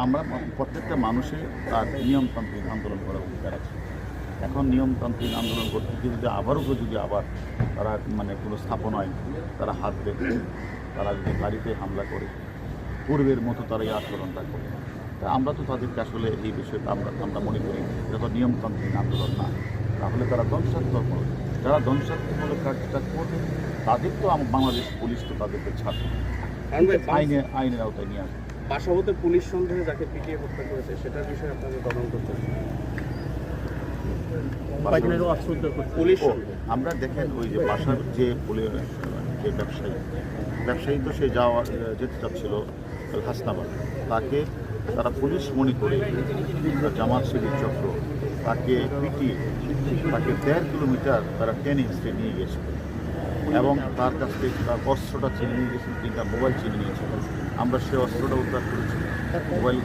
আমরা প্রত্যেকটা মানুষের তার নিয়মতান্ত্রিক আন্দোলন করার অধিকার আছে। এখন নিয়মতান্ত্রিক আন্দোলন করতে গিয়ে যদি আবার তারা কোনো স্থাপনায় তারা হাত দেবে, তারা যদি বাড়িতে হামলা করে, পূর্বের মতো তারা এই আচরণটা করে, তা আমরা তো তাদেরকে আসলে এই বিষয়টা আমরা মনে করি এটা তো নিয়মতান্ত্রিক আন্দোলন না। তাহলে তারা ধ্বংসাত্মক করবে, যারা ধ্বংসাত্মক কাজটা করবে তাদের তো বাংলাদেশ পুলিশ তো তাদেরকে ছাড়বে, আইনের আওতায় নিয়ে আসবে। বাসাবোতে পুলিশ সন্দেহে যাকে পিটিয়ে হত্যা করেছে সেটার বিষয়ে আপনাদের তদন্ত চলছে। পুলিশ আমরা দেখেন ওই যে বাসার যে ব্যবসায়ী তো সে যেতে চাচ্ছিল হাসনাবাদ, তাকে তারা পুলিশ মনে করে জামাত শিবির চক্র তাকে পিটিয়ে তাকে 1.5 কিলোমিটার তারা টেনে হিস্ট্রে নিয়ে গেছিল এবং তার কাছ থেকে তার অস্ত্রটা চিনে নিয়ে গেছিল, 3টা মোবাইল চিনে নিয়েছিল। আমরা সে অস্ত্রটা উদ্ধার করেছি, মোবাইল